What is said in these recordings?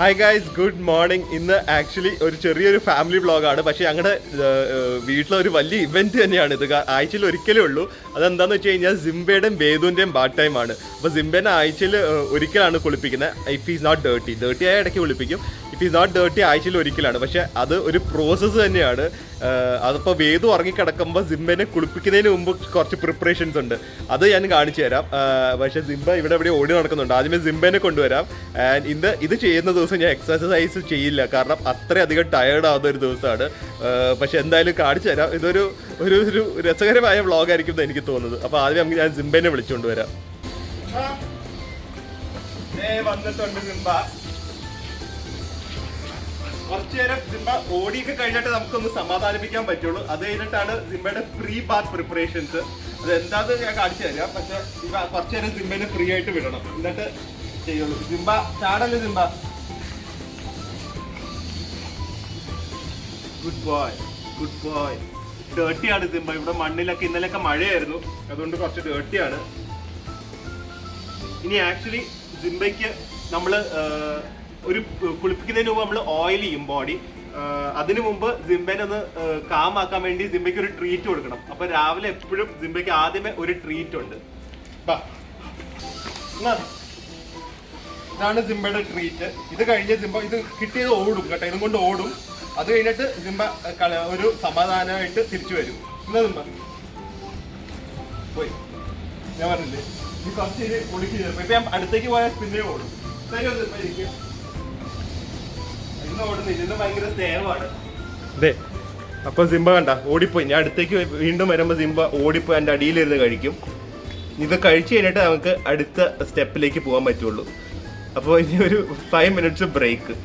Hi guys, good morning. ഇന്ന് actually ഒരു ചെറിയൊരു ഫാമിലി വ്ളോഗാണ്. പക്ഷേ ഞങ്ങളുടെ വീട്ടിലൊരു വലിയ ഇവൻറ്റ് തന്നെയാണ് ഇത്. ആഴ്ചയിൽ ഒരിക്കലേ ഉള്ളൂ. അതെന്താണെന്ന് വെച്ച് കഴിഞ്ഞാൽ സിംബയുടെയും വേദുവിൻ്റെയും ബാത്ത് ടൈമാണ്. അപ്പോൾ സിംബേനെ ആഴ്ചയിൽ ഒരിക്കലാണ് കുളിപ്പിക്കുന്നത്. ഇഫ് ഈസ് നോട്ട് ഡേർട്ടി ആയ ഇടയ്ക്ക് കുളിപ്പിക്കും. ഇഫ് ഈസ് നോട്ട് ഡേർട്ടി ആഴ്ചയിൽ ഒരിക്കലാണ്. പക്ഷേ അത് ഒരു പ്രോസസ്സ് തന്നെയാണ്. അതിപ്പോൾ വേദു ഉറങ്ങിക്കിടക്കുമ്പോൾ സിംബനെ കുളിപ്പിക്കുന്നതിന് മുമ്പ് കുറച്ച് പ്രിപ്പറേഷൻസ് ഉണ്ട്. അത് ഞാൻ കാണിച്ചു തരാം. പക്ഷേ സിംബ ഇവിടെ എവിടെ ഓടി നടക്കുന്നുണ്ട്. ആദ്യമേ സിംബനെ കൊണ്ടുവരാം. ആൻഡ് ഇത് ചെയ്യുന്ന ദിവസം ഞാൻ എക്സസൈസ് ചെയ്യില്ല, കാരണം അത്രയധികം ടയേർഡ് ആവുന്ന ഒരു ദിവസമാണ്. പക്ഷെ എന്തായാലും കാണിച്ചു തരാം. ഇതൊരു ഒരു രസകരമായ വ്ളോഗായിരിക്കും എന്ന് എനിക്ക് തോന്നുന്നത്. അപ്പോൾ ആദ്യം നമുക്ക് ഞാൻ സിംബനെ വിളിച്ചുകൊണ്ട് വരാം. വന്നിട്ടുണ്ട് സിംബ. കുറച്ചു നേരം സിംബ ഓടിയൊക്കെ കഴിഞ്ഞിട്ട് നമുക്കൊന്ന് സമാധാനിപ്പിക്കാൻ പറ്റുള്ളൂ. അത് കഴിഞ്ഞിട്ടാണ് സിംബയുടെ പ്രീ ബാത്ത് പ്രിപ്പറേഷൻസ്. അത് എന്താന്ന് ഞാൻ കാണിച്ചു തരാം. പക്ഷെ കുറച്ചു നേരം സിംബനെ ഫ്രീ ആയിട്ട് വിടണം, എന്നിട്ട് ചെയ്യുള്ളൂ. സിംബ ചാടല്ലേ സിംബ. Good boy. ഡേർട്ടിയാണ് സിംബ. ഇവിടെ മണ്ണിലൊക്കെ ഇന്നലെയൊക്കെ മഴയായിരുന്നു, അതുകൊണ്ട് കുറച്ച് ഡേർട്ടിയാണ്. ഇനി ആക്ച്വലി സിംബയ്ക്ക് നമ്മൾ ഒരു കുളിപ്പിക്കുന്നതിന് മുമ്പ് നമ്മൾ ഓയിൽ ചെയ്യും ബോഡി. അതിനു മുമ്പ് സിംബനെ ഒന്ന് കാമാക്കാൻ വേണ്ടി സിംബയ്ക്ക് ഒരു ട്രീറ്റ് കൊടുക്കണം. അപ്പൊ രാവിലെ എപ്പോഴും സിംബയ്ക്ക് ആദ്യമേ ഒരു ട്രീറ്റ് ഉണ്ട്. ഇതാണ് സിംബയുടെ ട്രീറ്റ്. ഇത് കഴിഞ്ഞ് സിംബ ഇത് കിട്ടിയത് ഓടും കേട്ടോ, ഇതും കൊണ്ട് ഓടും. അത് കഴിഞ്ഞിട്ട് സിംബ ഒരു സമാധാനമായിട്ട് തിരിച്ചു വരും. എന്നാ സിംബ പോയി, ഞാൻ പറഞ്ഞില്ലേ ഈ കുറച്ച് ഇത് ഒടുക്കി ചേർക്കും. ഇപ്പൊ ഞാൻ അടുത്തേക്ക് പോയാൽ പിന്നെ ഓടും. തരുമോ സിംബ? ഇരിക്കും. ഇന്ന് ഓടുന്നില്ല, ഇന്ന് ഭയങ്കര സ്നേഹമാണ്. അതെ, അപ്പൊ സിംബ കണ്ട ഓടിപ്പോയി. ഞാൻ അടുത്തേക്ക് വീണ്ടും വരുമ്പോ സിംബ ഓടിപ്പോയി എൻ്റെ അടിയിലിരുന്ന് കഴിക്കും. ഇത് കഴിച്ചു കഴിഞ്ഞിട്ട് നമുക്ക് അടുത്ത സ്റ്റെപ്പിലേക്ക് പോകാൻ പറ്റുള്ളൂ. അപ്പോൾ ഇനി ഒരു 5 minutes ബ്രേക്ക്.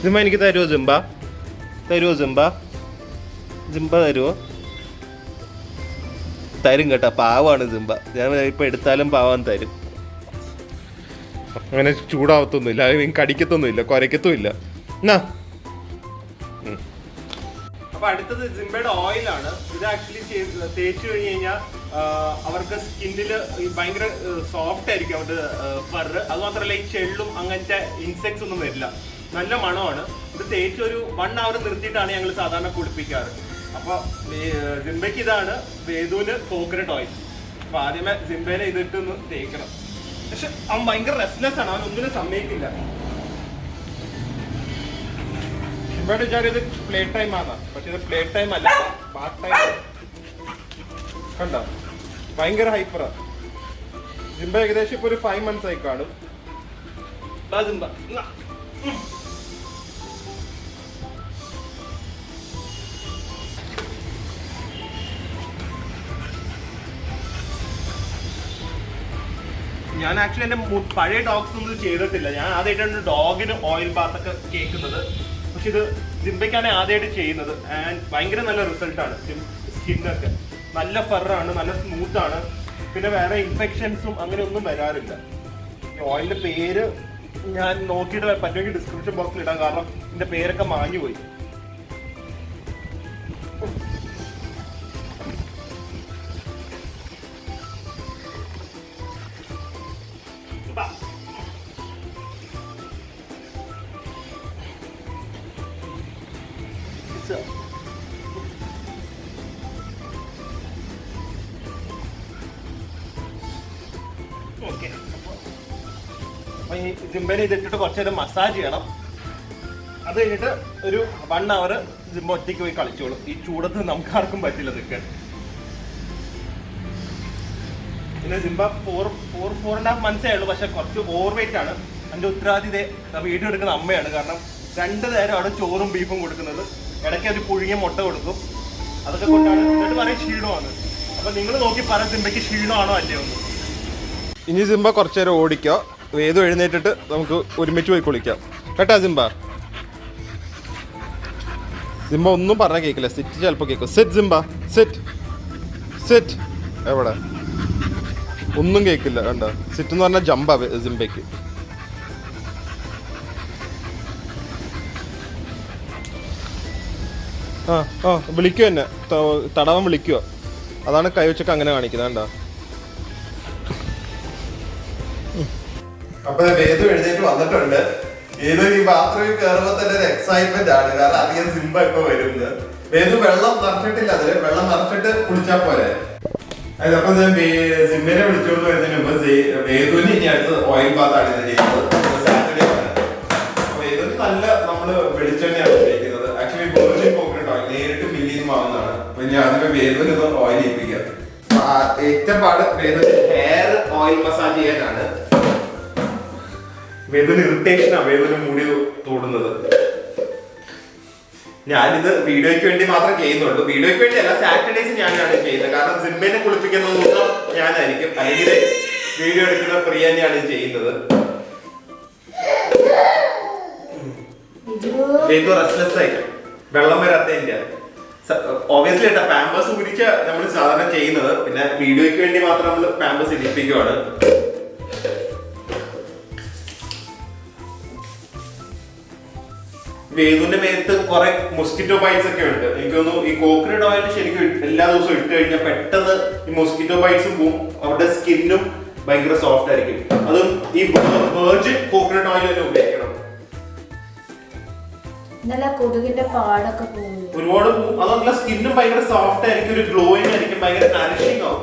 സിംബ എനിക്ക് തരുമോ? സിംബ തരുമോ? തരും കേട്ടോ, പാവാണ് സിംബ. ഞാൻ ഇപ്പൊ എടുത്താലും പാവാൻ തരും. അങ്ങനെ ചൂടാവത്തൊന്നുമില്ല, അല്ലെങ്കിൽ കടിക്കത്തൊന്നുമില്ല, കുരയ്ക്കത്തുമില്ല. എന്നാ അപ്പൊ അടുത്തത് സിംബയുടെ ഓയിലാണ്. ഇത് ആക്ച്വലി തേച്ച് കഴിഞ്ഞ് കഴിഞ്ഞാൽ അവർക്ക് സ്കിന്നിൽ ഭയങ്കര സോഫ്റ്റ് ആയിരിക്കും അവരുടെ ഫറ്. അത് മാത്രമല്ല ഈ ചെള്ളും അങ്ങനത്തെ ഇൻസെക്ട്സ് ഒന്നും വരില്ല. നല്ല മണമാണ്. ഇത് തേച്ച് ഒരു 1 hour നിർത്തിയിട്ടാണ് ഞങ്ങൾ സാധാരണ കുളിപ്പിക്കാറ്. അപ്പൊ സിംബയ്ക്ക് ഇതാണ്, വേദുവിന് കോക്കനട്ട് ഓയിൽ. അപ്പൊ ആദ്യമേ സിംബേനെ ഇതിട്ടൊന്ന് തേക്കണം. പക്ഷെ അവൻ ഭയങ്കര റെസ്റ്റ്ലെസ് ആണ്, അവൻ ഒന്നിനും സമ്മതിക്കില്ല. സിംബയുടെ വിചാരം ഇത് പ്ലേ ടൈം ആണ്, പക്ഷെ ഇത് പ്ലേ ടൈം അല്ല, ബാത്ത് ടൈം. കണ്ടോ, ഭയങ്കര ഹൈപ്പറാ. സിംബ ഏകദേശം ഇപ്പൊ ഒരു 5 months ആയി കാണും. സിംബ ഞാൻ ആക്ച്വലി എൻ്റെ പഴയ ഡോഗ്സ് ഒന്നും ചെയ്തിട്ടില്ല. ഞാൻ ആദ്യമായിട്ടാണ് ഡോഗിന് ഓയിൽ ബാത്തൊക്കെ കേൾക്കുന്നത്. പക്ഷെ ഇത് സിംബയ്ക്കാണ് ആദ്യമായിട്ട് ചെയ്യുന്നത്. ആൻഡ് ഭയങ്കര നല്ല റിസൾട്ടാണ്. സ്കിന്നൊക്കെ നല്ല ഫറാണ്, നല്ല സ്മൂത്താണ്. പിന്നെ വേറെ ഇൻഫെക്ഷൻസും അങ്ങനെ ഒന്നും വരാറില്ല. ഈ ഓയിലിൻ്റെ പേര് ഞാൻ നോക്കിയിട്ട് പറ്റുമെങ്കിൽ ഡിസ്ക്രിപ്ഷൻ ബോക്സിൽ ഇടാം, കാരണം ഇതിൻ്റെ പേരൊക്കെ മാഞ്ഞു പോയി. ഓക്കെ, അപ്പൊ ഈ സിംബനെ ഇതിട്ടിട്ട് കുറച്ച് നേരം മസാജ് ചെയ്യണം. അത് കഴിഞ്ഞിട്ട് ഒരു 1 hour സിംബ ഒറ്റയ്ക്ക് പോയി കളിച്ചോളും. ഈ ചൂടത്ത് നമുക്ക് ആർക്കും പറ്റില്ല നിൽക്കാൻ. പിന്നെ സിംബ 4.5 months ഉള്ളൂ. പക്ഷെ കുറച്ച് ഓവർ വെയിറ്റ് ആണ്. എൻ്റെ ഉത്തരവാദിത വീഡിയോ എടുക്കുന്ന അമ്മയാണ്, കാരണം 2 നേരം അവിടെ ചോറും ബീഫും കൊടുക്കുന്നത്. ഇടയ്ക്ക് ഒരു പുഴുങ്ങിയ മുട്ട കൊടുക്കും. അതൊക്കെ കൊണ്ടാണ്. എന്നിട്ട് പറയും ക്ഷീണമാണ്. അപ്പൊ നിങ്ങൾ നോക്കി പറയാം സിംബയ്ക്ക് ക്ഷീണമാണോ അല്ലയോ എന്ന്. ഇനി സിംബ കുറച്ചു നേരം ഓടിക്കോ. വേദു എഴുന്നേറ്റിട്ട് നമുക്ക് ഒരുമിച്ച് പോയി കുളിക്കാം കേട്ടാ സിംബ. സിംബ ഒന്നും പറഞ്ഞാൽ കേൾക്കില്ല. സിറ്റ് ചിലപ്പോൾ കേൾക്കും. Sit Simba, sit. എവിടെ ഒന്നും കേൾക്കില്ല. കണ്ടോ, സിറ്റ് എന്ന് പറഞ്ഞാൽ ജമ്പാ സിംബയ്ക്ക്. വിളിക്കുക തന്നെ, തടവൻ വിളിക്കുക. അതാണ് കൈവച്ചൊക്കെ അങ്ങനെ കാണിക്കുന്നത്. കണ്ടോ, അപ്പൊ വേദു എഴുന്നേറ്റ് വന്നിട്ടുണ്ട്. ഏതോ ഈ ബാത്റൂമിൽ കയറുമ്പോ തന്നെ ഒരു എക്സൈറ്റ്മെന്റ് ആണ്, കാരണം അധികം സിംബ ഇപ്പൊ വരുന്നത്. വേദു വെള്ളം നിറച്ചിട്ടില്ല, അതില് വെള്ളം നിറച്ചിട്ട് കുളിച്ചാ പോരെ. അപ്പൊ ഞാൻ സിംബിനെ വിളിച്ചോണ്ട് വരുന്നതിന് മുമ്പ് വേദുവിന് ഇനി അടുത്ത് ഓയിൽ ബാത്താണ് ഇത് ചെയ്യുന്നത്. സാറ്റർഡേ ആണ്. വേദുവിന് നല്ല നമ്മള് വെളിച്ചെണ്ണയാണ് ഉപയോഗിക്കുന്നത്. ആക്ച്വലി വെർജിൻ കോക്കനട്ട് ഓയിൽ നേരിട്ട് മില്ലിൽ നിന്ന് വാങ്ങുന്നതാണ്. അപ്പൊ ഞാൻ അതിന് വേദുവിന് ഇത് ഓയിൽ ചെയ്യിപ്പിക്കാം. ഏറ്റവും പാട് വേദുവിന് ഹെയർ ഓയിൽ മസാജ് ചെയ്യാനാണ്. വേദുവിന് ഇറിറ്റേഷനാണ് വേദുവിന് മുടി തോടുന്നത്. ഞാനിത് വീഡിയോയ്ക്ക് വേണ്ടി മാത്രം ചെയ്യുന്നുള്ളൂ. വീഡിയോയ്ക്ക് വേണ്ടി അല്ല, സാറ്റർഡേസ് ഞാനാണ് ചെയ്യുന്നത്. കാരണം സിംബേനെ കുളിപ്പിക്കുന്ന ദിവസം ഞാനായിരിക്കും, അല്ലെങ്കിൽ വീഡിയോ എടുക്കുന്ന പ്രിയ തന്നെയാണ് ചെയ്യുന്നത്. വേദു റെസ്റ്റ്ലെസ് ആയിട്ട് വെള്ളം വരാത്തതിന്റെ ഓബിയസ്ലി കേട്ടോ പാമ്പേഴ്സ് കുടിച്ച നമ്മൾ സാധാരണ ചെയ്യുന്നത്. പിന്നെ വീഡിയോയ്ക്ക് വേണ്ടി മാത്രം നമ്മൾ പാമ്പേഴ്സ് ഇടിപ്പിക്കുവാണ്. വേദുവിന്റെ മേത്ത് കുറെ മൊസ്കിറ്റോ ബൈറ്റ്സ് ഒക്കെ ഉണ്ട്. എനിക്ക് തോന്നുന്നു ഈ കോക്കനട്ട് ഓയിൽ ശരിക്കും എല്ലാ ദിവസവും ഇട്ട് കഴിഞ്ഞാൽ പെട്ടെന്ന് ഈ മൊസ്കിറ്റോ ബൈറ്റ്സും പോവും, അവരുടെ സ്കിന്നും ഭയങ്കര സോഫ്റ്റ് ആയിരിക്കും. അതും ഈ വെർജിൻ കോക്കനട്ട് ഓയിൽ തന്നെ ഉപയോഗിക്കണം. കൊതുകിന്റെ പാടൊക്കെ ഒരുപാട് പോവും. അതുപോലെ സ്കിന്നും ഭയങ്കര സോഫ്റ്റ് ആയിരിക്കും, ഒരു ഗ്ലോയിങ് ആയിരിക്കും, ഭയങ്കര നറിഷിംഗ് ആവും.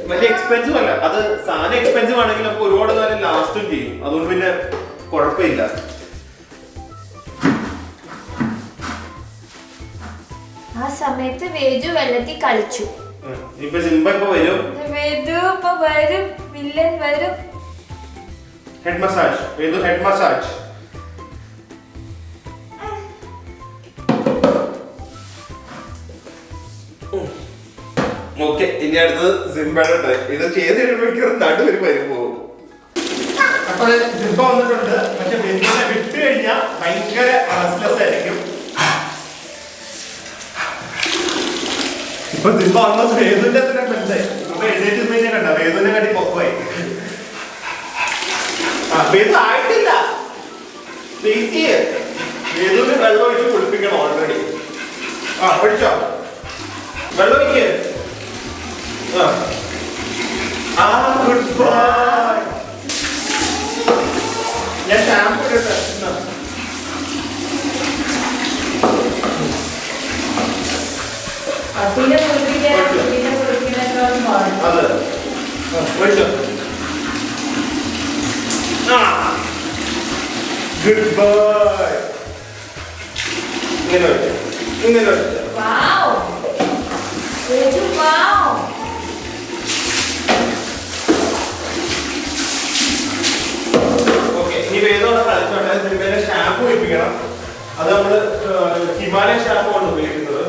വലിയ എക്സ്പെൻസീവ് അല്ല, അത് സാധനം എക്സ്പെൻസീവ് ആണെങ്കിൽ നമുക്ക് ഒരുപാട് കാലം ലാസ്റ്റും ചെയ്യും. അതുകൊണ്ട് പിന്നെ കുഴപ്പമില്ല. ആ സമയത്ത് വേദു വെള്ളത്തിൽ കളിച്ചു. ഇപ്പൊ സിംബ ഇപ്പൊ വരും. വേദു ഇപ്പൊ വരും, വില്ലൻ വരും. Head massage, Vedu head massage. Okay, ഇനി അടുത്തത് സിംബയുടെ. ഇത് ചെയ്ത് കഴിയുമ്പോഴേക്കും നടുവൊരു വരും പോകും. അപ്പൊ സിംബ വന്നിട്ടുണ്ട്. പക്ഷെ സിംബനെ വിട്ട് കഴിഞ്ഞാൽ ഭയങ്കര റെസ്റ്റ്ലെസ് ആയിരിക്കും. ഇപ്പൊ സിംബ ഓൾമോസ്റ്റ് വേദുവിന്റെ തന്നെ മനസ്സിലായി. ഇപ്പൊ എഴുന്നേറ്റ് കഴിഞ്ഞാൽ കണ്ട വേദുവിനെ കാട്ടി പൊക്കമായി. വേദു ആയിട്ടില്ല, വെയിറ്റ് ചെയ്യ. വേദുവിന് വെള്ളം ഒഴിച്ച് കുളിപ്പിക്കണം ഓൾറെഡി. ഒഴിച്ചോ, വെള്ളം ഒഴിക്കേ. Good bye. ഞാൻ ഷാമ്പു ഇടട്ടെ. പിന്നെ അതെ, ഒഴിച്ചോ. Good bye. ഇങ്ങനെ ഒഴിച്ചോ, ഇങ്ങനെ ഒഴിച്ചോ. ഇനി വേദോടെ കളിച്ചോട്ടെ. സിംബേനെ ഷാമ്പു ഒഴിപ്പിക്കണം. അത് നമ്മള് ഹിമാലയൻ ഷാമ്പു ആണ് ഉപയോഗിക്കുന്നത്.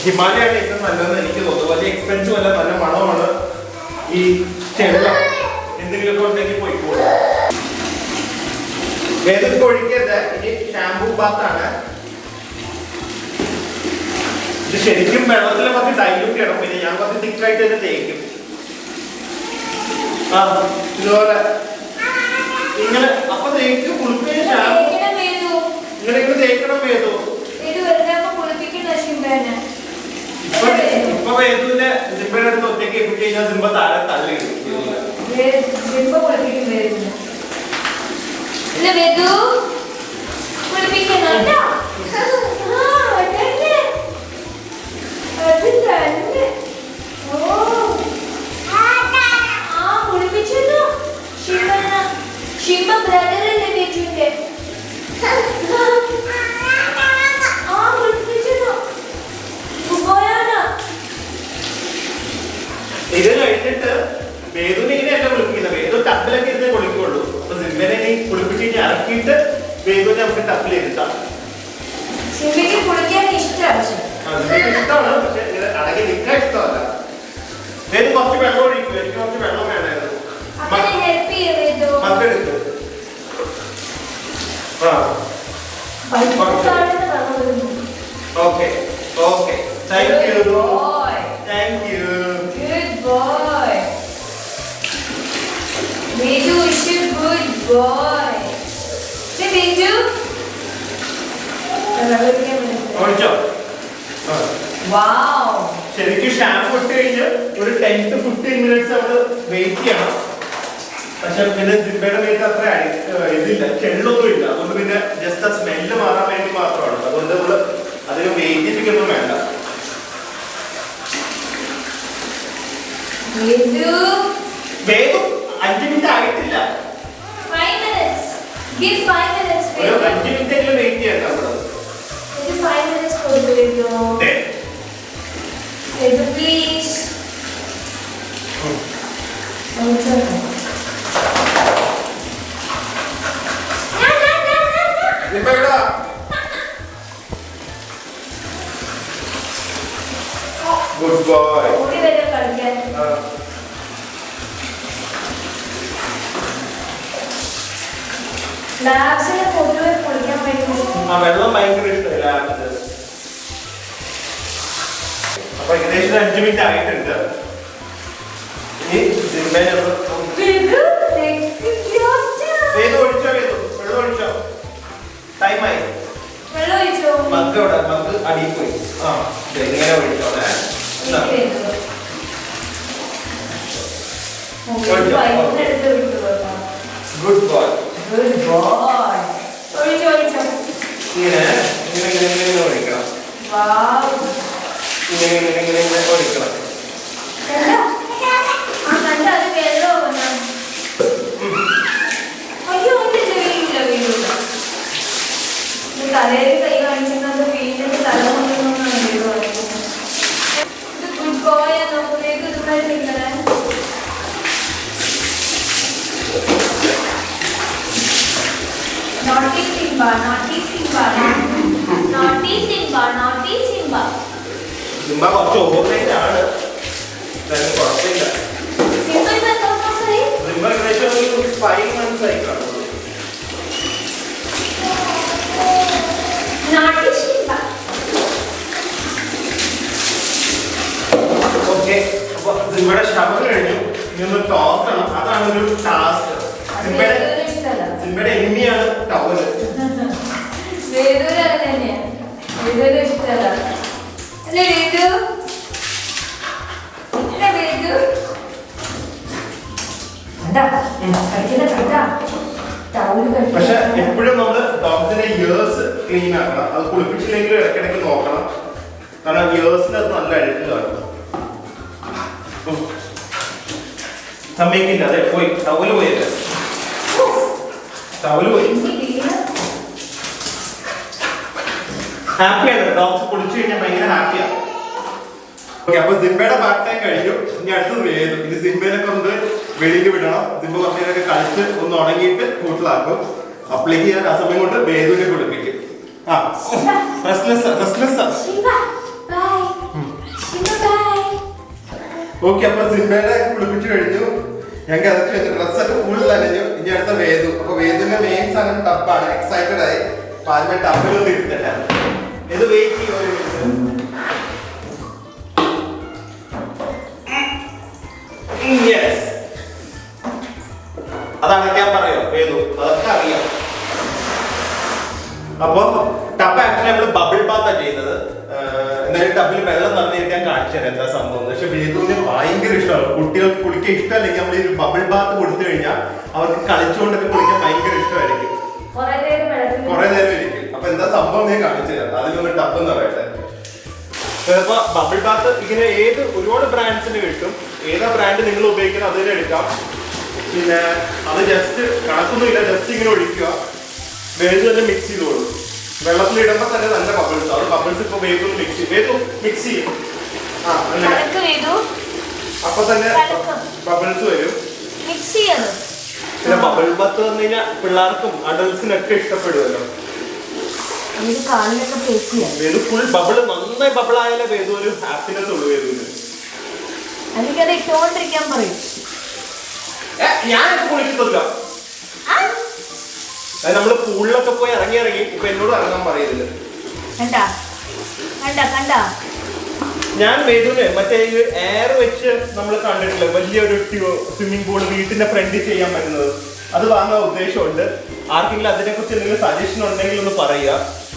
ഹിമാലയാണ് ഏറ്റവും നല്ലതെന്ന് എനിക്ക് തോന്നുന്നു. വലിയ എക്സ്പെൻസീവ് അല്ല, നല്ല മണമാണ്. ഈ ചെള്ള എന്തെങ്കിലുമൊക്കെ ഉണ്ടെങ്കിൽ പോയിക്കോളൂ. വേദത്തിൽ ഒഴിക്കരുത്. ഇനി ഷാമ്പു ബാത്താണ്. ഇത് ശരിക്കും വെള്ളത്തിൽ കുറച്ച് ഡൈല്യൂട്ട് ചെയ്യണം. പിന്നെ ഞാൻ കുറച്ച് തിക്കായിട്ട് തന്നെ തേക്കും. ഇതുപോലെ ഇങ്ങനെ. അപ്പൊ തേക്ക് കുളിപ്പിന് ഷാമ്പു ഇങ്ങനെ ഇങ്ങനെ തേക്കണം. വേദു ഇപ്പൊ വേദുവിന്റെ സിംബയുടെ അടുത്ത് ഒറ്റയ്ക്ക് കുട്ടി കഴിഞ്ഞാൽ സിംബ താഴെ തള്ളിയിടും. ഷിംബ ബ്രദറല്ലേ വേദുവിന്റെ? ഇത് കഴിഞ്ഞിട്ട് വേദുവിനെ ഇങ്ങനെയല്ല കുളിപ്പിക്കുന്നത്. വേദു ടപ്പിലൊക്കെ ഇരുന്ന് കുളിക്കുള്ളൂ. അപ്പൊ സിംബനെ കുളിപ്പിച്ച് കഴിഞ്ഞ് ഇറക്കിയിട്ട് വേദുവിനെ നമുക്ക് ടപ്പിൽ ഇരുത്താം. സിംബയ്ക്ക് കുളിക്കാൻ ഇഷ്ടമാണ്. ഇഷ്ടമാണ്, പക്ഷെ ഇങ്ങനെ അടങ്ങി നിൽക്കാൻ ഇഷ്ടമല്ല. വേദു കുറച്ച് വെള്ളം ഒഴിക്കും. എനിക്ക് കുറച്ച് വെള്ളം വേണമായിരുന്നു. മക്കെടുത്ത് okay okay. Thank you, thank you. Good boy. Vedu is a good boy. Say Vedu. ഒഴിച്ചോ. Wow. ശരിക്കും ഷാമ്പു ഇട്ട് കഴിഞ്ഞ് ഒരു 10 to 15 minutes നമ്മൾ വെയിറ്റ് ചെയ്യണം. പക്ഷെ പിന്നെ സിംബയുടെ വീട്ടിൽ അത്ര ഇതില്ല, ചെള്ളൊന്നും ഇല്ല. അതുകൊണ്ട് പിന്നെ ജസ്റ്റ് ആ സ്മെല്ല് മാറാൻ വേണ്ടി മാത്രമാണ്. അതുകൊണ്ട് നമ്മള് അതിന് വെയിറ്റിക്കൊന്നും വേണ്ട. വേഗം 5 മിനിറ്റ് ആയിട്ടില്ല. 5 minutes. Give 5 minutes. ഒരു 5 മിനിറ്റ് എങ്കിലും വെയിറ്റ് ചെയ്യണ്ട നമ്മള്. 5 minutes കൊടുത്തിട്ടോ. Please. Good boy. ഓടി വരെ കളിക്കാൻ. ലാബ്സിനെ പൊതുവെ കുളിക്കാൻ ആ വെള്ളം ഭയങ്കര ഇഷ്ടമല്ല ലാബ്സ്. അപ്പൊ ഏകദേശം 5 മിനിറ്റ് ആയിട്ടുണ്ട്. ഇനി സിംബേനെ ഒഴിച്ചോ, വെള്ളം ഒഴിച്ചോ. ടൈമായി. വെള്ളം ഒഴിച്ചോ. മഗ് ഇവിടെ, മഗ് അടിയിൽ പോയി. ആ ഇങ്ങനെ ഒഴിച്ചോളെ. Good boy. Good boy. ഒഴിച്ചോ. ഇങ്ങനെ ഒഴിക്കണം. Wow. ഇങ്ങനെ ഒഴിക്കണം. കണ്ട അത് വെള്ളം അയ്യോ വീടില്ല തലയിൽ കൈ കാണിക്കുന്നത് വീടിന്റെ തല കൊണ്ടൊന്നാണ് ഇത് ഗുഡ് ബോയ് നോക്കുമ്പോഴേക്ക് ഇതുമായി നിൽക്കണേ. Naughty Simba, naughty Simba, naughty Simba, naughty Simba. Simba കുറച്ച് ഓവർനൈറ്റ് ആണ്, കുഴപ്പമില്ല. Simba ഇപ്പൊ എത്ര മാസമായി? സിംബ ഏകദേശം ഒരു 5 months ആയി കാണും. Naughty Simba. ഓക്കെ, അപ്പൊ സിംബയുടെ ശബ്ദം കഴിഞ്ഞു. ഇനി ഒന്ന് ടോക്കണം, അതാണ് ഒരു ടാസ്ക്. സിംബയുടെ എനിമിയാണ് ടവല്. വേദൂര് തന്നെയാണ്. വേദൂര് ഇഷ്ടമല്ല അല്ലേ വേദു? വേദു പക്ഷെ എപ്പോഴും നമ്മള് ഡോഗ്സിന്റെ ഇയേഴ്സ് ക്ലീൻ ആക്കണം. അത് കുളിപ്പിച്ചില്ലെങ്കിലും ഇടയ്ക്കിടയ്ക്ക് നോക്കണം. കാരണം ഇയേഴ്സിന് അത് നല്ല അഴുക്ക് കാണും. സമ്മതിക്കില്ല. അതെ പോയി, ടവല് പോയത്, ടവല് പോയി. ഹാപ്പിയാണ് ഡോഗ്സ് കുളിച്ചു കഴിഞ്ഞാൽ ഭയങ്കര ഹാപ്പിയാണ്. ഓക്കെ, അപ്പൊ സിംബയുടെ ബാക്ക് ടൈം കഴിഞ്ഞു. ഇനി അടുത്തത് വേദു. ഇനി സിംബയിലൊക്കെ ഒന്ന് വെളിയിൽ വിടണം. സിംബ കുറച്ച് നേരമൊക്കെ കളിച്ച് ഒന്ന് ഉണങ്ങിയിട്ട് കൂട്ടിലാക്കും. അപ്പോഴേക്ക് ഞാൻ ആ സമയം കൊണ്ട് വേദുവിനെ കുളിപ്പിക്കും. ആ ഓക്കെ, അപ്പൊ സിംബയുടെ കുളിപ്പിച്ചു കഴിഞ്ഞു. ഞാൻ കഥച്ച് ഡ്രസ്സൊക്കെ ഫുൾ നനഞ്ഞു. ഇനി അടുത്ത വേദു. അപ്പൊ വേദുവിന്റെ മെയിൻ സാധനം ടബാണ്. എക്സൈറ്റഡ് ആയി. അപ്പൊ ആദ്യമേ ടബിലൊന്നും ഇരുത്തില്ല. ഇത് വെയിറ്റ് ചെയ്യും. അത് അടയ്ക്കാൻ പറയോ വേദു? അതൊക്കെ അറിയാം. അപ്പൊ ടബ് ആക്ച്വലി നമ്മള് ബബിൾ ബാത്താ ചെയ്യുന്നത്. എന്തായാലും ടബിൽ വെള്ളം നിറഞ്ഞിരിക്കാൻ കാണിച്ചു തരാം എന്താ സംഭവം. പക്ഷെ വേദുവിന് ഭയങ്കര ഇഷ്ടമാണ്. കുട്ടികൾക്ക് കുളിക്കാൻ ഇഷ്ടമല്ലെങ്കിൽ നമ്മൾ ഈ ബബിൾ ബാത്ത് കൊടുത്തു കഴിഞ്ഞാൽ അവർക്ക് കളിച്ചുകൊണ്ടൊക്കെ കുളിക്കാൻ ഭയങ്കര ഇഷ്ടമായിരിക്കും. കുറെ നേരം ഇരിക്കും. അപ്പൊ എന്താ സംഭവം ഞാൻ കാണിച്ചു തരാം. അതിലൊന്ന് ടബ് എന്ന് പറയട്ടെ. ചിലപ്പോ ബബിൾ ബാത്ത് ഇങ്ങനെ ഒരുപാട് ബ്രാൻഡ്സിന് കിട്ടും. ഏതാ ബ്രാൻഡ് നിങ്ങൾ ഉപയോഗിക്കുന്നത് അതിൽ എടുക്കാം. പിന്നെ അത് ജസ്റ്റ് കണക്കൊന്നുമില്ല, ജസ്റ്റ് ഇങ്ങനെ ഒഴിക്കുക. വേദു തന്നെ മിക്സ് ചെയ്ത് കൊടുക്കും. വെള്ളത്തിൽ ഇടുമ്പോൾ തന്നെ നല്ല ബബിൾസ്. അത് ബബിൾസ് ഇപ്പൊ വേദു മിക്സ് ചെയ്യും. അപ്പൊ തന്നെ ബബിൾസ് വരും. പിന്നെ ബബിൾ ബാത്ത് വന്നു കഴിഞ്ഞാൽ പിള്ളേർക്കും അഡൽസിനൊക്കെ ഇഷ്ടപ്പെടുമല്ലോ. വേദു ഫുൾ ബബിള് നന്നായി ബബിളായാലേ വേദു ഒരു ഹാപ്പിനെസ് ഉള്ളു വേദുവിന്. ഞാനൊക്കെ കുളിക്കുന്നില്ല. നമ്മള് പൂളിലൊക്കെ പോയി ഇറങ്ങി ഇപ്പൊ എന്നോട് ഇറങ്ങാൻ പറയുന്നില്ല. ഞാൻ വേദുവിന് മറ്റേ എയർ വെച്ച് നമ്മൾ കണ്ടിട്ടില്ല, വലിയൊരു സ്വിമ്മിംഗ് പൂള് വീട്ടിന്റെ ഫ്രണ്ടിൽ ചെയ്യാൻ പറ്റുന്നത്. അത് വാങ്ങാൻ ഉദ്ദേശമുണ്ട്. ആർക്കെങ്കിലും അതിനെ കുറിച്ച് എന്തെങ്കിലും സജഷൻ ഉണ്ടെങ്കിൽ ഒന്ന് പറയുക.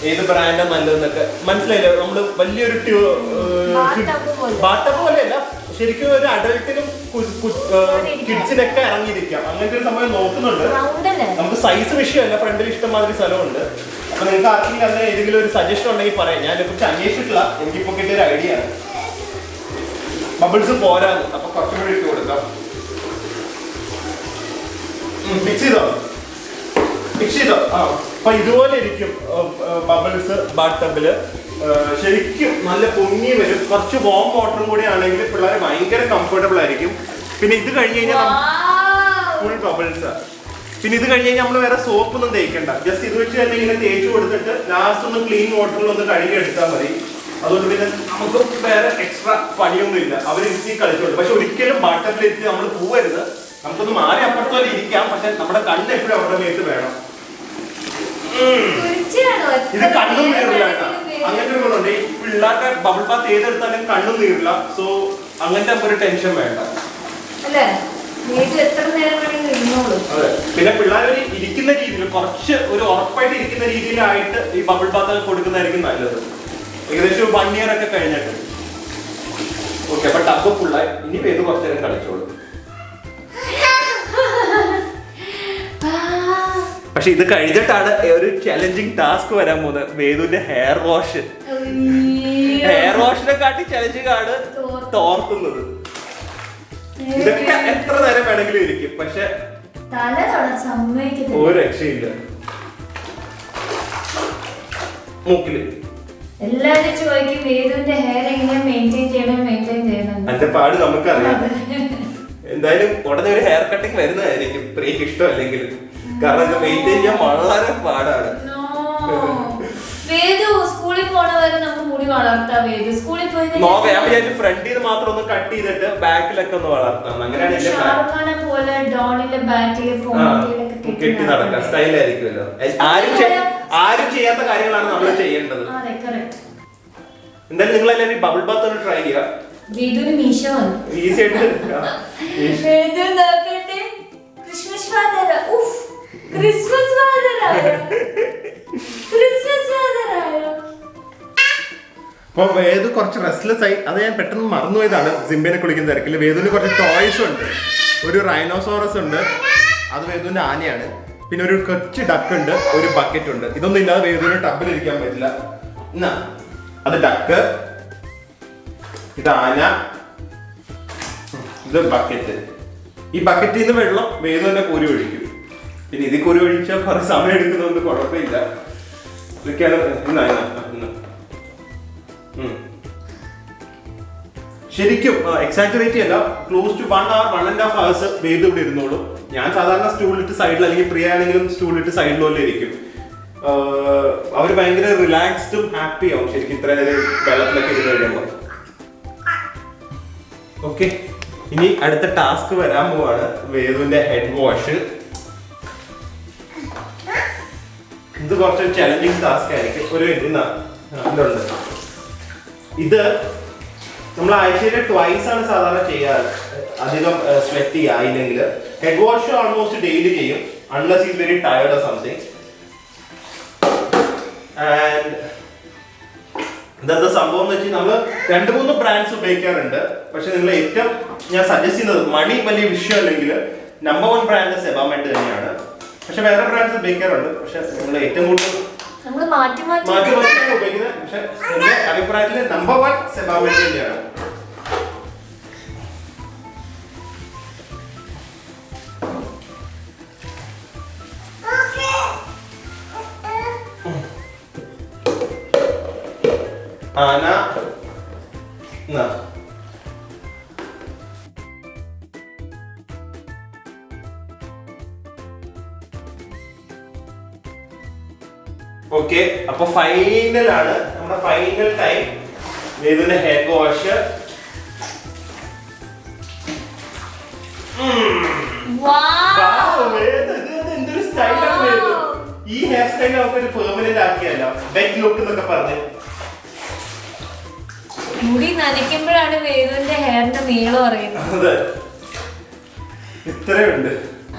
ഏത് ബ്രാൻഡാ നല്ലതെന്നൊക്കെ. മനസ്സിലായില്ല, നമ്മള് വലിയൊരു ബാട്ടപ്പ് പോലെയല്ല, ശരിക്കും ഒരു അഡൽട്ടിനും കിഡ്സിനൊക്കെ ഇറങ്ങിയിരിക്കാം. അങ്ങനത്തെ ഒരു സമയം നോക്കുന്നുണ്ട്. നമുക്ക് സൈസ് വിഷയമല്ല, ഫ്രണ്ടിൽ ഇഷ്ടംമാതിരി സ്ഥലമുണ്ട്. അപ്പൊ നിങ്ങൾക്ക് ആർക്കെങ്കിലും അങ്ങനെ ഏതെങ്കിലും ഒരു സജഷൻ ഉണ്ടെങ്കിൽ പറയാം. ഞാൻ ഇതിനെക്കുറിച്ച് അന്വേഷിച്ചിട്ടില്ല, എനിക്കിപ്പോ കിട്ടിയ ഒരു ഐഡിയ ആണ്. ബബിൾസ് പോരാന്ന്, അപ്പൊ കുറച്ചുകൂടി ഇട്ട് കൊടുക്കാം. മിക്സ് ചെയ്തോ. അപ്പൊ ഇതുപോലെ ഇരിക്കും ബബിൾസ് ബാത്ത് ടബില്. ശരിക്കും നല്ല പൊങ്ങി വരും. കുറച്ച് വാം വാട്ടറും കൂടി ആണെങ്കിൽ പിള്ളേർ ഭയങ്കര കംഫർട്ടബിൾ ആയിരിക്കും. പിന്നെ ഇത് കഴിഞ്ഞ് കഴിഞ്ഞാൽ ഫുൾ ബബിൾസ്. പിന്നെ ഇത് കഴിഞ്ഞ് കഴിഞ്ഞാൽ നമ്മൾ വേറെ സോപ്പ് ഒന്നും തേക്കണ്ട. ജസ്റ്റ് ഇത് വെച്ച് തന്നെ ഇങ്ങനെ തേച്ച് കൊടുത്തിട്ട് ലാസ്റ്റ് ഒന്ന് ക്ലീൻ വാട്ടറിൽ ഒന്ന് കഴുകി എടുത്താൽ മതി. അതുകൊണ്ട് പിന്നെ നമുക്ക് വേറെ എക്സ്ട്രാ പണിയൊന്നും ഇല്ല. അവർ ഇരുത്തി കളിച്ചോളൂ. പക്ഷെ ഒരിക്കലും ബാത്ത് ടബിലിരുത്തി നമ്മൾ പോവരുത്. നമുക്കൊന്ന് മാറി അപ്പുറത്തോടെ ഇരിക്കാം, പക്ഷെ നമ്മുടെ കണ്ണ് എപ്പോഴും അവരുടെ മേത്ത് വേണം. ഇത് കണ്ണും നീറില്ല കേട്ടോ. അങ്ങനത്തെ ഒരു ഗുണമുണ്ട്. ഈ പിള്ളേരുടെ ബബിൾ ബാത്ത് ഏതെടുത്താലും കണ്ണും നീറില്ല. സോ അങ്ങനത്തെ ഒരു ടെൻഷൻ വേണ്ട. അതെ. പിന്നെ പിള്ളേർ ഇരിക്കുന്ന രീതിയിൽ കുറച്ച് ഒരു ഉറപ്പായിട്ട് ഇരിക്കുന്ന രീതിയിലായിട്ട് ഈ ബബിൾ ബാത്ത് കൊടുക്കുന്നതായിരിക്കും നല്ലത്. ഏകദേശം 1 year ഒക്കെ കഴിഞ്ഞിട്ട്. ഓക്കെ, അപ്പൊ ടബ് ഫുള്ളായി. ഇനി വേദു കുറച്ചു നേരം കളിച്ചോളൂ. പക്ഷെ ഇത് കഴിഞ്ഞിട്ടാണ് ഒരു ചലഞ്ചിങ് ടാസ്ക് വരാൻ പോകുന്നത്. വേദുവിന്റെ ഹെയർ വാഷിനെ കാട്ടി ചലഞ്ചിങ് ആണ് തോർത്തുന്നത്. ഇതൊക്കെ എത്ര നേരം വേണമെങ്കിലും ഇരിക്കും, പക്ഷെ ഒരു രക്ഷയില്ല. മൂക്കില് എല്ലാരും ചോദിക്കും വേദുവിന്റെ ഹെയർ എങ്ങനെ മെയിൻറ്റെയിൻ ചെയ്യണം. അതിന്റെ പാട് നമുക്കറിയാം. എന്തായാലും ഉടനെ ഒരു ഹെയർ കട്ടിങ് വരുന്നതായിരിക്കും പ്രിയക്ക് ഇഷ്ടമല്ലെങ്കിൽ. കാരണം ഇത് മെയിൻറ്റെയിൻ ചെയ്യാൻ വളരെ പാടാണ്. സ്കൂളിൽ പോണ വരെ നമുക്ക് മുടി വളർത്താം. സ്കൂളിൽ പോയി ഞാൻ വിചാരിച്ചു ഫ്രണ്ടിൽ നിന്ന് മാത്രം ഒന്ന് കട്ട് ചെയ്തിട്ട് ബാക്കിലൊക്കെ ഒന്ന് വളർത്താം. അങ്ങനെയാണ് കെട്ടി നടക്കാം. സ്റ്റൈലായിരിക്കുമല്ലോ. ആരും ചെയ്യാത്ത കാര്യങ്ങളാണ് നമ്മൾ ചെയ്യേണ്ടത്. എന്തായാലും നിങ്ങൾ എല്ലാവരും ബബിൾ ബാത്ത് ഒന്ന് ട്രൈ ചെയ്യാം. ഈസി ആയിട്ട് അപ്പൊ വേദു കുറച്ച് റെസ്റ്റ്ലെസ് ആയി. അത് ഞാൻ പെട്ടെന്ന് മറന്നുപോയതാണ്. സിംബേനെ കുളിക്കുന്ന തിരക്കിൽ വേദുവിന് കുറച്ച് ടോയ്സ് ഉണ്ട്. ഒരു റൈനോസോറസ് ഉണ്ട്, അത് വേദുവിന്റെ ആനയാണ്. പിന്നെ ഒരു കൊച്ചു ഡക്ക് ഉണ്ട്, ഒരു ബക്കറ്റ് ഉണ്ട്. ഇതൊന്നും ഇല്ലാതെ വേദുവിന് ടബിൽ ഇരിക്കാൻ പറ്റില്ല. എന്നാ അത് ഡക്ക്, ഇത് ആന, ഇത് ബക്കറ്റ്. ഈ ബക്കറ്റിൽ നിന്ന് വെള്ളം വേദു തന്നെ കോരി ഒഴിക്കും. പിന്നെ ഇതിൽ കോരി ഒഴിച്ചാൽ കുറെ സമയം എടുക്കുന്നതുകൊണ്ട് കുഴപ്പമില്ല. ഇതൊക്കെയാണ് ശരിക്കും എക്സാജറേറ്റ് ചെയ്യല്ല. ക്ലോസ് ടു 1 hour 1.5 hours വേദു ഇവിടെ ഇരുന്നോളൂ. ഞാൻ സാധാരണ സ്റ്റൂളിട്ട് സൈഡിൽ, അല്ലെങ്കിൽ പ്രിയ ആണെങ്കിലും സ്റ്റൂളിട്ട് സൈഡിൽ പോലെ ഇരിക്കും. അവര് ഭയങ്കര റിലാക്സ്ഡും ഹാപ്പി ആവും ശരിക്കും ഇത്ര നേരം വെള്ളത്തിലൊക്കെ ഇരുന്ന് കഴിയുമ്പോൾ. ഓക്കെ, ഇനി അടുത്ത ടാസ്ക് വരാൻ പോവാണ്. വേദുവിന്റെ ഹെഡ് വാഷ്. ഇത് കുറച്ചൊരു ചലഞ്ചിങ് ടാസ്ക് ആയിരിക്കും. ഒരു ഇതുണ്ട്. ഇത് നമ്മൾ ആഴ്ചയിൽ 2 ആണ് സാധാരണ ചെയ്യാറ്. അധികം സ്വെറ്റ് ചെയ്യായില്ലെങ്കിൽ. ഹെഡ് വാഷ് ഓൾമോസ്റ്റ് ഡെയിലി ചെയ്യും, unless is very tired or something. And ഇതെന്താ സംഭവം എന്ന് വെച്ചാൽ നമ്മൾ 2-3 ബ്രാൻഡ്സ് ഉപയോഗിക്കാറുണ്ട്. പക്ഷെ നിങ്ങൾ ഏറ്റവും ഞാൻ സജസ്റ്റ് ചെയ്യുന്നത് മണി വലിയ വിഷയം അല്ലെങ്കിൽ നമ്പർ 1 ബ്രാൻഡ് സെബാമെഡ് തന്നെയാണ്. പക്ഷെ വേറെ ബ്രാൻഡ്സ് ഉപയോഗിക്കാറുണ്ട്. പക്ഷെ നിങ്ങൾ ഏറ്റവും കൂടുതൽ മാറ്റി ഉപയോഗിക്കുന്നത്. പക്ഷെ എന്റെ അഭിപ്രായത്തിൽ നമ്പർ 1 സെബാമെഡ് തന്നെയാണ്. ആന ഓക്കെ, അപ്പൊ ഫൈനൽ ആണ് നമ്മുടെ ഫൈനൽ ടൈം. വേദുവിന്റെ ഹെഡ് വാഷ്. എന്തൊരു സ്റ്റൈലാണ് വേദു. ഈ ഹെയർ സ്റ്റൈൽ നമുക്ക് ഒരു പെർമനന്റ് ആക്കിയല്ല, ബെറ്റ് ലുക്ക് എന്നൊക്കെ പറഞ്ഞ്. മുടി നനയ്ക്കുമ്പോഴാണ് വേദുവിന്റെ ഹെയറിന്റെ നീളം അറിയുന്നത്. അതെ, ഇത്രയുണ്ട്.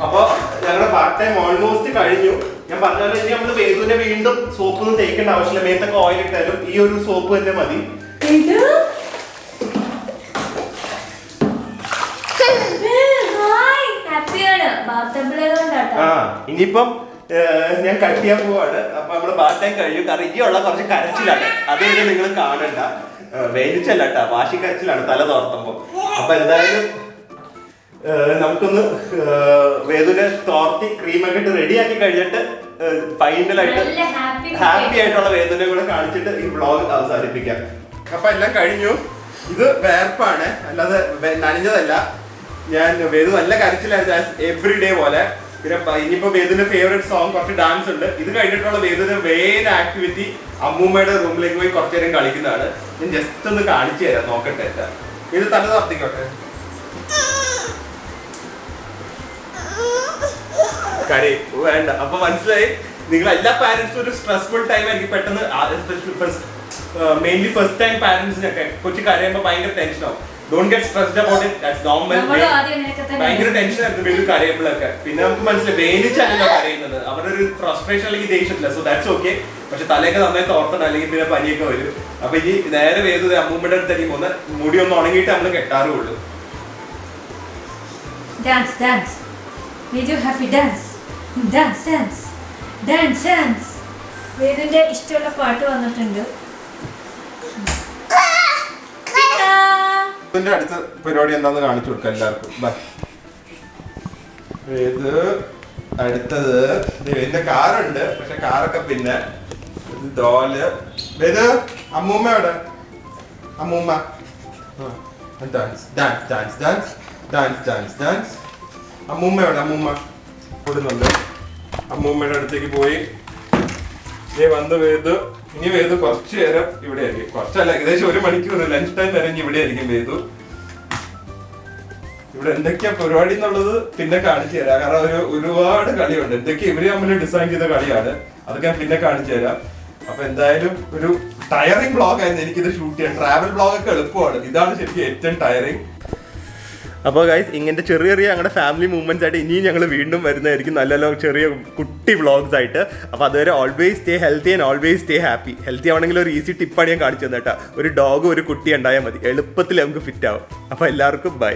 അപ്പൊ ഞങ്ങളുടെ പാർട്ട് ടൈം ഓൾമോസ്റ്റ് കഴിഞ്ഞു. ഞാൻ പറഞ്ഞ പോലെ ഇനി നമ്മള് വേദുവിനെ വീണ്ടും സോപ്പൊന്നും തേക്കേണ്ട ആവശ്യമില്ല. മേത്തൊക്കെ ഓയിൽ ഇട്ടാലും ഈ ഒരു സോപ്പ് തന്നെ മതി. ആ ഇനിയിപ്പം ഞാൻ കട്ട് ചെയ്യാൻ പോവാണ്. അപ്പൊ നമ്മള് ബാത്ത് ടൈം കഴിഞ്ഞു. കാരണം ഇനിയുള്ള കുറച്ച് കരച്ചിലാണ്, അത് ഇത് നിങ്ങൾ കാണണ്ട. വേദിച്ചല്ല കേട്ടാ, വാശി കരച്ചിലാണ് തല തോർത്തുമ്പോ. അപ്പൊ എന്തായാലും നമുക്കൊന്ന് വേദുവിനെ തോർത്തി ക്രീമൊക്കെ ഇട്ട് റെഡിയാക്കി കഴിഞ്ഞിട്ട് ഫൈനലായിട്ട് ഹാപ്പി ആയിട്ടുള്ള വേദുവിനെ കൂടെ കാണിച്ചിട്ട് ഈ വ്ളോഗ് അവസാനിപ്പിക്കാം. അപ്പൊ എല്ലാം കഴിഞ്ഞു. ഇത് വേർപ്പാണ്, അല്ലാതെ നനഞ്ഞതല്ല. ഞാൻ വേദു നല്ല കരച്ചിലായിരുന്നു എവറി ഡേ പോലെ. പിന്നെ ഇനിയിപ്പോ വേദുവിന്റെ ഫേവറേറ്റ് സോങ് കുറച്ച് ഡാൻസ് ഉണ്ട്. ഇത് കഴിഞ്ഞിട്ടുള്ള വേദുവിന്റെ മെയിൻ ആക്ടിവിറ്റി അമ്മൂമ്മയുടെ റൂമിലേക്ക് പോയി കുറച്ചു നേരം കളിക്കുന്നതാണ്. ഞാൻ ജസ്റ്റ് ഒന്ന് കാണിച്ചു തരാം, നോക്കട്ടെ. ഇത് തന്നെ നടത്തിക്കോട്ടെ. കരേ വേണ്ട. അപ്പൊ മനസ്സിലായി, നിങ്ങൾ എല്ലാ പാരന്റ്സും ഒരു സ്ട്രെസ്ഫുൾ ടൈം ആയിരിക്കും. പെട്ടെന്ന് മെയിൻലി ഫസ്റ്റ് ടൈം പാരന്റ്സിനൊക്കെ കൊച്ചു കരയുമ്പോ ഭയങ്കര ടെൻഷനാവും. Don't get stressed about it, that's normal. ഭയങ്കര ടെൻഷൻ ആയിരുന്നു വലിയ കരയുമ്പോഴൊക്കെ. പിന്നെ നമുക്ക് മനസ്സിലായി വേദിച്ചല്ലോ കരയുന്നത്, അവരുടെ ഒരു ഫ്രസ്ട്രേഷൻ അല്ലെങ്കിൽ ദേഷ്യത്തില്ല. So that's okay. പക്ഷെ തലയൊക്കെ നന്നായി തോർത്തണം, അല്ലെങ്കിൽ പിന്നെ പനിയൊക്കെ വരും. അപ്പൊ ഇനി നേരെ വേദ അമ്മൂമ്മയുടെ അടുത്തേക്ക് പോകുന്ന മുടി ഒന്ന് ഉണങ്ങിയിട്ട് നമ്മൾ കെട്ടാറുള്ളൂ. Dance, dance. Vedu happy dance. Dance, dance. Dance, dance. വേദുവിന്റെ ഇഷ്ടമുള്ള പാട്ട് വന്നിട്ടുണ്ട്. ഇതിന്റെ അടുത്ത പരിപാടി എന്താന്ന് കാണിച്ചു കൊടുക്കാം എല്ലാവർക്കും. ഇത് അടുത്തത് എന്റെ കാറുണ്ട്, പക്ഷെ കാറൊക്കെ പിന്നെ ഡോല്. ഇത് അമ്മൂമ്മയോടെ അമ്മൂമ്മ dance dance dance dance dance dance dance. അമ്മൂമ്മയോടെ അമ്മൂമ്മ കൊടുന്നുണ്ട്. അമ്മൂമ്മയുടെ അടുത്തേക്ക് പോയി വന്ന് വേദു. ഇനി വേദു കുറച്ചു നേരം ഇവിടെ ആയിരിക്കും. കുറച്ചല്ല, ഏകദേശം 1 മണിക്കൂർ ലഞ്ച് ടൈം വരെ ഇവിടെ ആയിരിക്കും വേദു. ഇവിടെ എന്തൊക്കെയാ പരിപാടി എന്നുള്ളത് പിന്നെ കാണിച്ചു തരാം. കാരണം ഒരുപാട് കളിയുണ്ട്. എന്തൊക്കെ ഇവര് തമ്മിൽ ഡിസൈൻ ചെയ്ത കളിയാണ്, അതൊക്കെ ഞാൻ പിന്നെ കാണിച്ചു തരാം. അപ്പൊ എന്തായാലും ഒരു ടയറിംഗ് ബ്ലോഗ് ആയിരുന്നു എനിക്കിത് ഷൂട്ട് ചെയ്യാൻ. ട്രാവൽ ബ്ലോഗ് ഒക്കെ എളുപ്പമാണ്, ഇതാണ് ശരിക്കും ഏറ്റവും ടയറിംഗ്. അപ്പോൾ ഗൈസ്, ഇങ്ങനത്തെ ചെറിയ ചെറിയ ഞങ്ങളുടെ ഫാമിലി മൂവ്മെന്റ്സ് ആയിട്ട് ഇനിയും ഞങ്ങൾ വീണ്ടും വരുന്നതായിരിക്കും, നല്ല ചെറിയ കുട്ടി വ്ളോഗ്സ് ആയിട്ട്. അപ്പോൾ അതുവരെ always stay healthy and always stay happy. Healthy ആവണമെങ്കിൽ ഒരു ഈസി ടിപ്പാണ് ഞാൻ കാണിച്ചു തന്നെ കേട്ടോ. ഒരു ഡോഗ് ഒരു കുട്ടി ഉണ്ടായാൽ മതി, എളുപ്പത്തിൽ നമുക്ക് ഫിറ്റ് ആവും. അപ്പോൾ എല്ലാവർക്കും ബൈ.